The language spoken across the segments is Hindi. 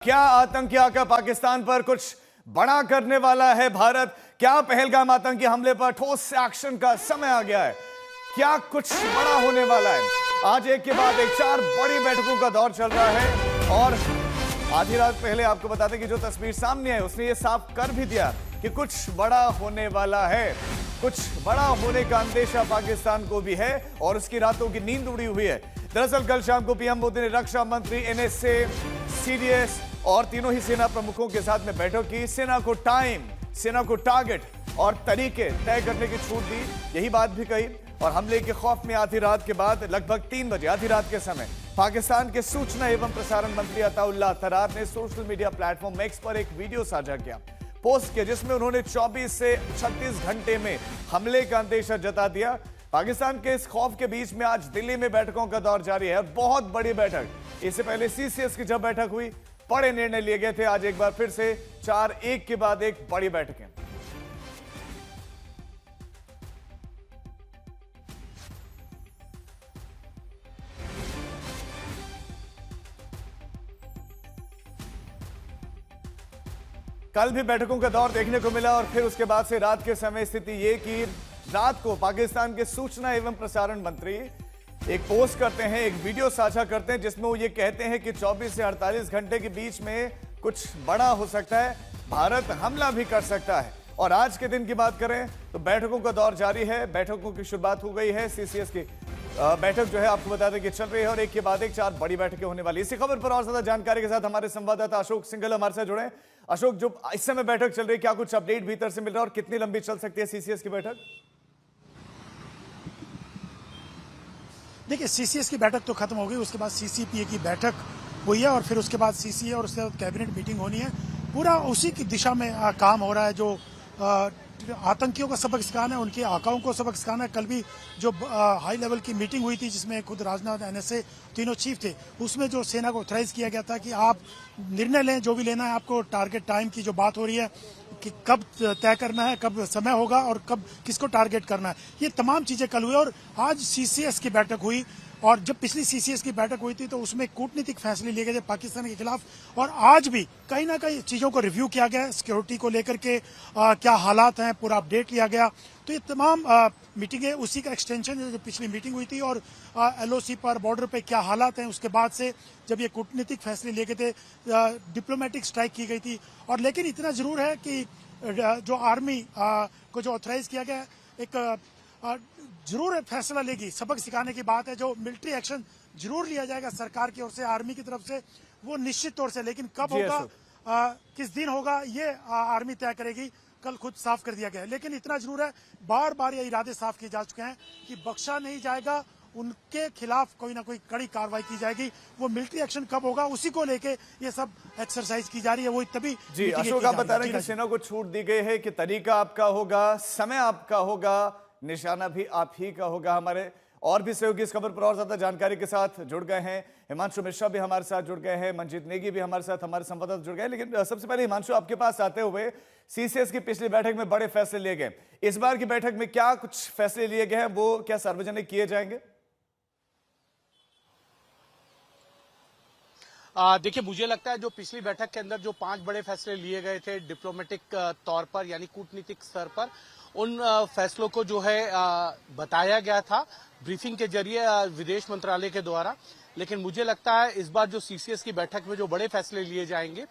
क्या आतंकी आका पाकिस्तान पर कुछ बड़ा करने वाला है भारत? क्या पहलगाम आतंकी हमले पर ठोस एक्शन का समय आ गया है? क्या कुछ बड़ा होने वाला है? आज एक के बाद एक 4 बड़ी बैठकों का दौर चल रहा है और आधी रात पहले आपको बता दें कि जो तस्वीर सामने है उसने ये साफ कर भी दिया कि कुछ बड़ा होने वाला है। कुछ बड़ा होने का अंदेशा पाकिस्तान को भी है और उसकी रातों की नींद उड़ी हुई है। दरअसल कल शाम को पीएम मोदी ने रक्षा मंत्री, एनएसए, सीडीएस और तीनों ही सेना प्रमुखों के साथ में बैठक की। सेना को टाइम, सेना को टारगेट और तरीके तय करने की छूट दी, यही बात भी कही। और हमले के खौफ में आधी रात के बाद लगभग 3 बजे आधी रात के समय पाकिस्तान के सूचना एवं प्रसारण मंत्री अताउल्लाह तरार ने सोशल मीडिया प्लेटफॉर्म एक्स पर एक वीडियो साझा किया, पोस्ट किया, जिसमें उन्होंने 24 से 36 घंटे में हमले का अंदेशा जता दिया। पाकिस्तान के इस खौफ के बीच में आज दिल्ली में बैठकों का दौर जारी है, बहुत बड़ी बैठक। इससे पहले सीसीएस की जब बैठक हुई, बड़े निर्णय लिए गए थे। आज एक बार फिर से 4 एक के बाद एक बड़ी बैठकें। कल भी बैठकों का दौर देखने को मिला और फिर उसके बाद से रात के समय स्थिति ये कि रात को पाकिस्तान के सूचना एवं प्रसारण मंत्री एक पोस्ट करते हैं, एक वीडियो साझा करते हैं, जिसमें वो ये कहते हैं कि 24 से 48 घंटे के बीच में कुछ बड़ा हो सकता है, भारत हमला भी कर सकता है। और आज के दिन की बात करें तो बैठकों का दौर जारी है, बैठकों की शुरुआत हो गई है। सीसीएस की बैठक जो है आपको बता दें कि चल रही है और एक के बाद एक 4 बड़ी बैठकें होने वाली। इसी खबर पर और ज्यादा जानकारी के साथ हमारे संवाददाता अशोक सिंघल हमारे साथ जुड़े। अशोक, जो इस समय बैठक चल रही है, क्या कुछ अपडेट भीतर से मिल रहा है और कितनी लंबी चल सकती है सीसीएस की बैठक? देखिए, सीसीएस की बैठक तो खत्म हो गई, उसके बाद सीसीपीए की बैठक हुई है और फिर उसके बाद सीसीए और उसके बाद कैबिनेट मीटिंग होनी है। पूरा उसी की दिशा में काम हो रहा है। जो आतंकियों का सबक सिखाना है, उनके आकाओं को सबक सिखाना है। कल भी जो हाई लेवल की मीटिंग हुई थी, जिसमें खुद राजनाथ, एनएसए तीनों चीफ थे, उसमें जो सेना को ऑथराइज किया गया था कि आप निर्णय लें, जो भी लेना है आपको। टारगेट टाइम की जो बात हो रही है कि कब तय करना है, कब समय होगा और कब किसको टारगेट करना है, ये तमाम चीजें कल हुई। और आज सीसीएस की बैठक हुई और जब पिछली सीसीएस की बैठक हुई थी तो उसमें कूटनीतिक फैसले लिए गए थे पाकिस्तान के खिलाफ। और आज भी कहीं ना कहीं चीजों को रिव्यू किया गया, सिक्योरिटी को लेकर के क्या हालात हैं, पूरा अपडेट लिया गया। तो ये तमाम मीटिंगें उसी का एक्सटेंशन है जो पिछली मीटिंग हुई थी। और एलओसी पर, बॉर्डर पे क्या हालात हैं, उसके बाद से जब ये कूटनीतिक फैसले लिए गए थे, डिप्लोमेटिक स्ट्राइक की गई थी। और लेकिन इतना जरूर है कि जो आर्मी को जो ऑथराइज किया गया, एक जरूर फैसला लेगी। सबक सिखाने की बात है, जो मिलिट्री एक्शन जरूर लिया जाएगा सरकार की ओर से, आर्मी की तरफ से, वो निश्चित तौर से। लेकिन कब होगा, किस दिन होगा, ये आर्मी तय करेगी। कल खुद साफ कर दिया गया है। लेकिन इतना जरूर है, बार बार ये इरादे साफ किए जा चुके हैं कि बख्शा नहीं जाएगा, उनके खिलाफ कोई ना कोई कड़ी कार्रवाई की जाएगी। वो मिलिट्री एक्शन कब होगा, उसी को लेके ये सब एक्सरसाइज की जा रही है। वो तभी जी अशोक, आप बता रहे हैं कि सेना को छूट दी गई है कि तरीका आपका होगा, समय आपका होगा, निशाना भी आप ही का होगा। हमारे और भी सहयोगी इस खबर पर और ज्यादा जानकारी के साथ जुड़ गए हैं। हिमांशु मिश्रा भी हमारे साथ जुड़ गए हैं, मंजीत नेगी भी हमारे साथ, हमारे संवाददाता जुड़ गए हैं। लेकिन सबसे पहले हिमांशु, आपके पास आते हुए, सीसीएस की पिछली बैठक में बड़े फैसले लिए गए, इस बार की बैठक में क्या कुछ फैसले लिए गए हैं, वो क्या सार्वजनिक किए जाएंगे? देखिए, मुझे लगता है जो पिछली बैठक के अंदर जो 5 बड़े फैसले लिए गए थे डिप्लोमेटिक तौर पर, यानी कूटनीतिक स्तर पर, उन फैसलों को जो है बताया गया था ब्रीफिंग के जरिए विदेश मंत्रालय के द्वारा। लेकिन मुझे लगता है इस बार जो सीसीएस की बैठक में जो बड़े फैसले लिए जाएंगे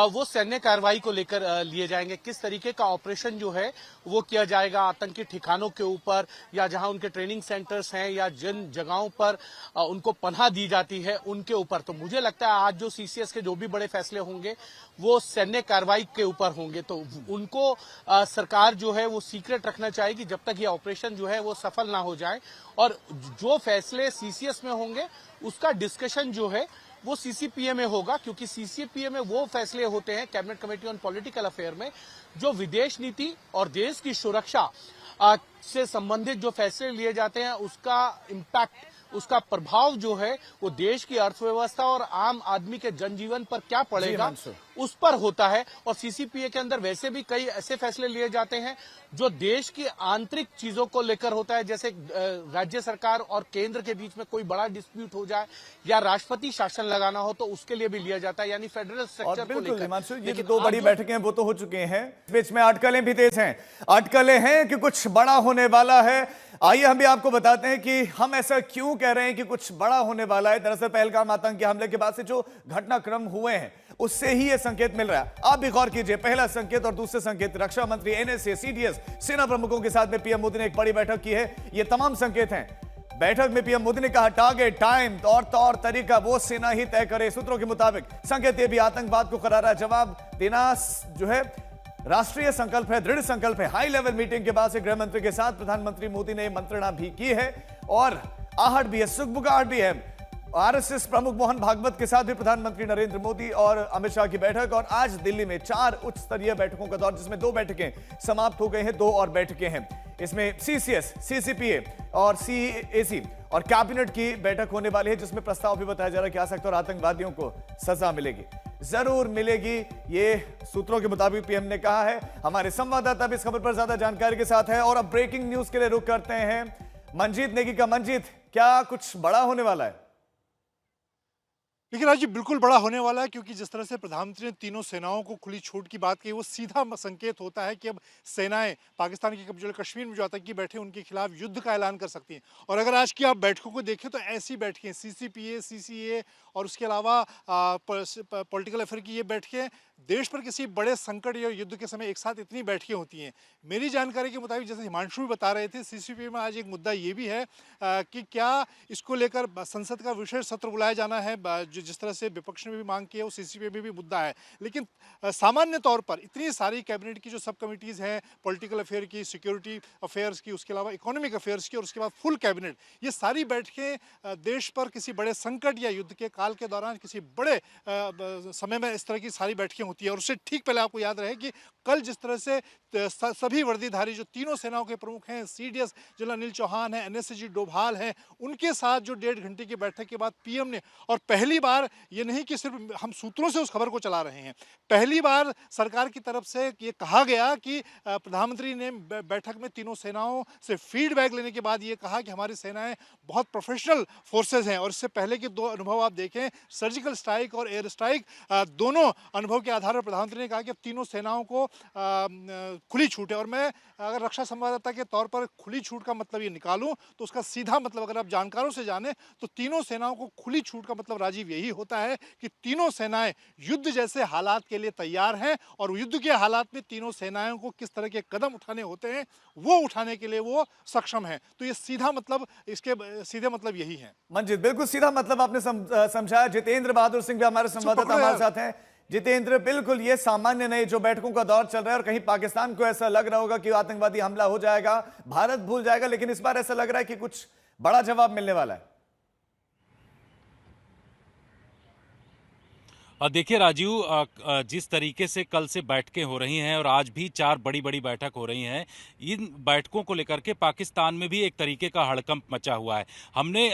वो सैन्य कार्रवाई को लेकर लिए जाएंगे। किस तरीके का ऑपरेशन जो है वो किया जाएगा आतंकी ठिकानों के ऊपर, या जहां उनके ट्रेनिंग सेंटर्स हैं, या जिन जगहों पर उनको पनाह दी जाती है उनके ऊपर। तो मुझे लगता है आज जो सीसीएस के जो भी बड़े फैसले होंगे वो सैन्य कार्रवाई के ऊपर होंगे। तो उनको सरकार जो है वो सीक्रेट रखना चाहेगी जब तक ये ऑपरेशन जो है वो सफल ना हो जाए। और जो फैसले सीसीएस में होंगे उसका डिस्कशन जो है वो सीसीपीए में होगा, क्योंकि सीसीपीए में वो फैसले होते हैं, cabinet committee on political affair में, जो विदेश नीति और देश की सुरक्षा से संबंधित जो फैसले लिए जाते हैं उसका इम्पैक्ट उसका प्रभाव जो है वो देश की अर्थव्यवस्था और आम आदमी के जनजीवन पर क्या पड़ेगा उस पर होता है। और सीसीपीए के अंदर वैसे भी कई ऐसे फैसले लिए जाते हैं जो देश की आंतरिक चीजों को लेकर होता है, जैसे राज्य सरकार और केंद्र के बीच में कोई बड़ा डिस्प्यूट हो जाए या राष्ट्रपति शासन लगाना हो तो उसके लिए भी लिया जाता है, यानी फेडरल स्ट्रक्चर को लेकर। हिमांशु, ये जो दो बड़ी बैठकें हैं वो तो हो चुके हैं, बीच में अटकलें भी तेज हैं, अटकलें हैं कि कुछ बड़ा होने वाला है। आइए हम भी आपको बताते हैं कि हम ऐसा क्यों कह रहे हैं कि कुछ बड़ा होने वाला है। दरअसल पहलगाम आतंकी हमले के बाद से जो घटनाक्रम हुए हैं उससे ही यह संकेत मिल रहा है। आप भी गौर कीजिए, पहला संकेत और दूसरे संकेत, रक्षा मंत्री, एनएसए, सीडीएस, सेना प्रमुखों के साथ में पीएम मोदी ने एक बड़ी बैठक की है। ये तमाम संकेत हैं। बैठक में पीएम मोदी ने कहा टारगेट, टाइम और तौर तरीका वो सेना ही तय करे। सूत्रों के मुताबिक संकेत ये भी आतंकवाद को करारा जवाब देना जो है राष्ट्रीय संकल्प है, दृढ़ संकल्प है। हाई लेवल मीटिंग के बाद से गृह मंत्री के साथ प्रधानमंत्री मोदी ने मंत्रणा भी की है और आहट भी है, सुगबुगाहट भी है। आरएसएस प्रमुख मोहन भागवत के साथ भी प्रधानमंत्री नरेंद्र मोदी और अमित शाह की बैठक। और आज दिल्ली में 4 उच्च स्तरीय बैठकों का दौर, जिसमें 2 बैठकें समाप्त हो गई हैं, 2 और बैठकें हैं। इसमें सीसीएस, सीसीपीए और सीएसी और कैबिनेट की बैठक होने वाली है, जिसमें प्रस्ताव भी बताया जा रहा है कि आ सकता है और आतंकवादियों को सजा मिलेगी, जरूर मिलेगी। ये सूत्रों के मुताबिक पीएम ने कहा है। हमारे संवाददाता भी इस खबर पर ज्यादा जानकारी के साथ है और अब ब्रेकिंग न्यूज के लिए रुख करते हैं मंजीत नेगी का। मंजीत, क्या कुछ बड़ा होने वाला है? लेकिन आज ये बिल्कुल बड़ा होने वाला है, क्योंकि जिस तरह से प्रधानमंत्री ने तीनों सेनाओं को खुली छूट की बात की, वो सीधा संकेत होता है कि अब सेनाएं पाकिस्तान के कब्जे कश्मीर में जो आतंकी बैठे उनके खिलाफ युद्ध का ऐलान कर सकती हैं। और अगर आज की आप बैठकों को देखें तो ऐसी बैठकें, सीसीपीए, सीसीए और उसके अलावा पॉलिटिकल अफेयर की ये बैठकें देश पर किसी बड़े संकट या युद्ध के समय एक साथ इतनी बैठकें होती हैं। मेरी जानकारी के मुताबिक, जैसे हिमांशु भी बता रहे थे, सीसीपीए में आज एक मुद्दा ये भी है कि क्या इसको लेकर संसद का विशेष सत्र बुलाया जाना है, जिस तरह से विपक्ष ने भी मांग की है, वो सीसीपीए में भी मुद्दा है। लेकिन सामान्य तौर पर इतनी सारी कैबिनेट की जो सब कमिटीज़ हैं, पॉलिटिकल अफेयर की, सिक्योरिटी अफेयर्स की, उसके अलावा इकोनॉमिक अफेयर्स की और उसके बाद फुल कैबिनेट, ये सारी बैठकें देश पर किसी बड़े संकट या युद्ध के काल के दौरान किसी बड़े समय में इस तरह की सारी बैठकें होती है। और उससे ठीक पहले आपको याद रहे कि कल जिस तरह से सभी वर्दीधारी जो तीनों सेनाओं के प्रमुख हैं, सीडीएस जनरल अनिल चौहान हैं, एनएसजी डोभाल हैं, उनके साथ जो 1.5 घंटे की बैठक के बाद पीएम ने, और पहली बार ये नहीं कि सिर्फ हम सूत्रों से उस खबर को चला रहे हैं, पहली बार सरकार की तरफ से ये कहा गया कि प्रधानमंत्री ने बैठक में तीनों सेनाओं से फीडबैक लेने के बाद ये कहा कि हमारी सेनाएं बहुत प्रोफेशनल फोर्सेज हैं। और इससे पहले के 2 अनुभव आप देखें, सर्जिकल स्ट्राइक और एयर स्ट्राइक, दोनों अनुभव के आधार पर प्रधानमंत्री ने कहा कि अब तीनों सेनाओं को खुली छूट है। और मैं अगर रक्षा संवाददाता के तौर पर खुली छूट का मतलब ये निकालूं तो उसका सीधा मतलब, अगर आप जानकारों से जाने तो तीनों सेनाओं को खुली छूट का मतलब राजीव यही होता है कि तीनों सेनाएं युद्ध जैसे हालात के लिए तैयार हैं और युद्ध के हालात में तीनों सेनाओं को किस तरह के कदम उठाने होते हैं वो उठाने के लिए वो सक्षम है। तो ये सीधा मतलब, इसके सीधे मतलब यही है। मंजीत, बिल्कुल सीधा मतलब आपने समझाया। जितेंद्र बहादुर सिंह भी हमारे संवाददाता हमारे साथ हैं। जितेंद्र, बिल्कुल ये सामान्य नहीं जो बैठकों का दौर चल रहा है और कहीं पाकिस्तान को ऐसा लग रहा होगा कि आतंकवादी हमला हो जाएगा, भारत भूल जाएगा, लेकिन इस बार ऐसा लग रहा है कि कुछ बड़ा जवाब मिलने वाला है। देखिए राजीव, जिस तरीके से कल से बैठकें हो रही हैं और आज भी 4 बड़ी बड़ी बैठक हो रही हैं, इन बैठकों को लेकर के पाकिस्तान में भी एक तरीके का हड़कंप मचा हुआ है। हमने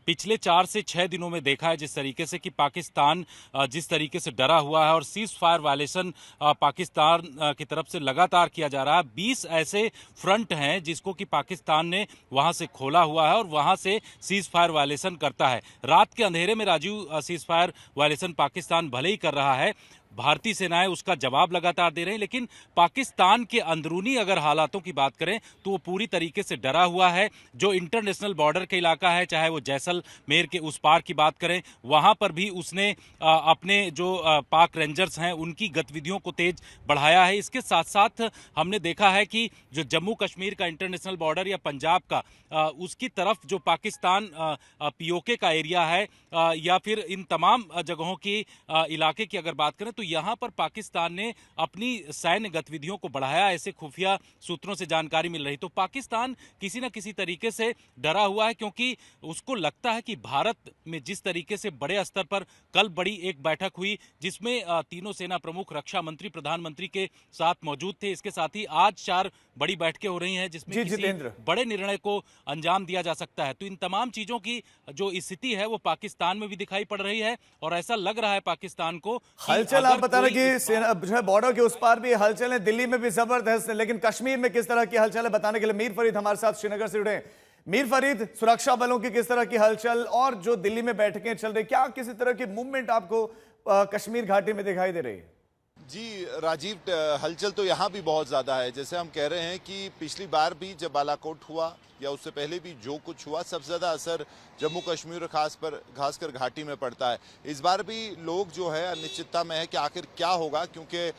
पिछले 4 से 6 दिनों में देखा है जिस तरीके से कि पाकिस्तान जिस तरीके से डरा हुआ है और सीज फायर वायलेशन पाकिस्तान की तरफ से लगातार किया जा रहा है। 20 ऐसे फ्रंट हैं जिसको कि पाकिस्तान ने वहां से खोला हुआ है और वहां से सीज फायर वायलेशन करता है। रात के अंधेरे में Rajeev, ceasefire violation Pakistan भले ही कर रहा है, भारतीय सेनाएं उसका जवाब लगातार दे रहे हैं, लेकिन पाकिस्तान के अंदरूनी अगर हालातों की बात करें तो वो पूरी तरीके से डरा हुआ है। जो इंटरनेशनल बॉर्डर का इलाका है, चाहे वो जैसलमेर के उस पार की बात करें, वहां पर भी उसने अपने जो पाक रेंजर्स हैं उनकी गतिविधियों को तेज बढ़ाया है। इसके साथ साथ हमने देखा है कि जो जम्मू कश्मीर का इंटरनेशनल बॉर्डर या पंजाब का, उसकी तरफ जो पाकिस्तान पीओके का एरिया है या फिर इन तमाम जगहों की इलाके की अगर बात करें तो यहाँ पर पाकिस्तान ने अपनी सैन्य गतिविधियों को बढ़ाया, ऐसे खुफिया सूत्रों से जानकारी मिल रही। तो पाकिस्तान किसी न किसी तरीके से डरा हुआ है, क्योंकि उसको लगता है कि भारत में जिस तरीके से बड़े स्तर पर कल बड़ी एक बैठक हुई जिसमें तीनों सेना प्रमुख, रक्षा मंत्री, प्रधानमंत्री के साथ मौजूद थे, इसके साथ ही आज 4 बड़ी बैठकें हो रही हैं जिसमें किसी बड़े निर्णय को अंजाम दिया जा सकता है। तो इन तमाम चीजों की जो स्थिति है वो पाकिस्तान में भी दिखाई पड़ रही है और ऐसा लग रहा है पाकिस्तान को हलचल आप बता रहे कि बॉर्डर के उस पार भी हलचल है, दिल्ली में भी जबरदस्त है, लेकिन कश्मीर में किस तरह की हलचल है बताने के लिए मीर फरीद हमारे साथ श्रीनगर से जुड़े हैं। मीर फरीद, सुरक्षा बलों की किस तरह की हलचल और जो दिल्ली में बैठकें चल रही, क्या किसी तरह की मूवमेंट आपको कश्मीर घाटी में दिखाई दे रही है? जी राजीव, हलचल तो यहाँ भी बहुत ज़्यादा है। जैसे हम कह रहे हैं कि पिछली बार भी जब बालाकोट हुआ या उससे पहले भी जो कुछ हुआ, सबसे ज़्यादा असर जम्मू कश्मीर और खासकर घाटी में पड़ता है। इस बार भी लोग जो है अनिश्चितता में है कि आखिर क्या होगा, क्योंकि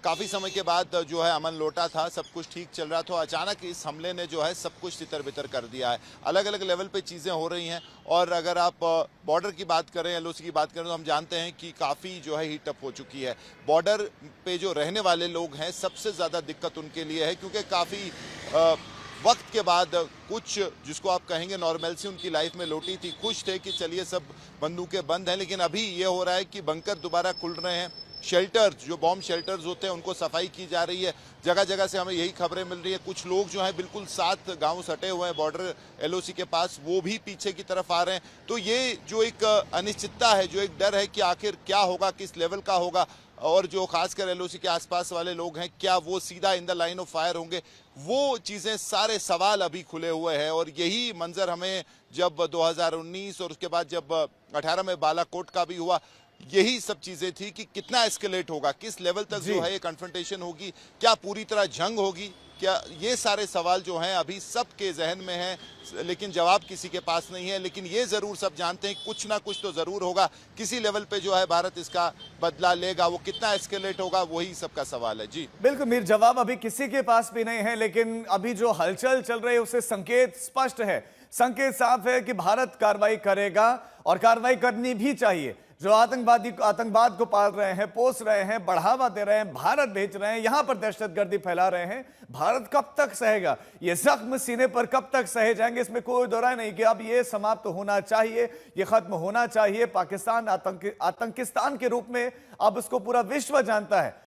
काफ़ी समय के बाद जो है अमन लौटा था, सब कुछ ठीक चल रहा था। अचानक इस हमले ने जो है सब कुछ तितर-बितर कर दिया है। अलग अलग लेवल पे चीज़ें हो रही हैं और अगर आप बॉर्डर की बात करें, एलओसी की बात करें, तो हम जानते हैं कि काफ़ी जो है हीटअप हो चुकी है। बॉर्डर पे जो रहने वाले लोग हैं सबसे ज़्यादा दिक्कत उनके लिए है, क्योंकि काफ़ी वक्त के बाद कुछ जिसको आप कहेंगे नॉर्मलसी उनकी लाइफ में लौटी थी, खुश थे कि चलिए सब बंदूकें बंद हैं। लेकिन अभी ये हो रहा है कि बंकर दोबारा खुल रहे हैं, शेल्टर्स जो बॉम्ब शेल्टर्स होते हैं उनको सफाई की जा रही है। जगह जगह से हमें यही खबरें मिल रही है। कुछ लोग जो हैं बिल्कुल 7 गांव सटे हुए हैं बॉर्डर एलओसी के पास, वो भी पीछे की तरफ आ रहे हैं। तो ये जो एक अनिश्चितता है, जो एक डर है कि आखिर क्या होगा, किस लेवल का होगा, और जो खासकर एलओसी के आसपास वाले लोग हैं क्या वो सीधा in the line of fire होंगे, वो चीज़ें, सारे सवाल अभी खुले हुए हैं। और यही मंजर हमें जब 2019 और उसके बाद जब 18 में बालाकोट का भी हुआ, यही सब चीजें थी कि कितना एस्केलेट होगा, किस लेवल तक जो है ये कन्फ्रंटेशन होगी, क्या पूरी तरह जंग होगी, क्या, ये सारे सवाल जो हैं अभी सबके जहन में हैं, लेकिन जवाब किसी के पास नहीं है। लेकिन ये जरूर सब जानते हैं कुछ ना कुछ तो जरूर होगा, किसी लेवल पे जो है भारत इसका बदला लेगा। वो कितना एस्केलेट होगा वही सबका सवाल है। जी बिल्कुल मीर, जवाब अभी किसी के पास भी नहीं है, लेकिन अभी जो हलचल चल रही है उससे संकेत स्पष्ट है, संकेत साफ है कि भारत कार्रवाई करेगा और कार्रवाई करनी भी चाहिए। जो आतंकवाद को पाल रहे हैं, पोस रहे हैं, बढ़ावा दे रहे हैं, भारत भेज रहे हैं, यहां पर दहशतगर्दी फैला रहे हैं, भारत कब तक सहेगा? ये जख्म सीने पर कब तक सहे जाएंगे? इसमें कोई दो राय नहीं कि अब ये समाप्त होना चाहिए, ये खत्म होना चाहिए। पाकिस्तान आतंकिस्तान के रूप में अब उसको पूरा विश्व जानता है।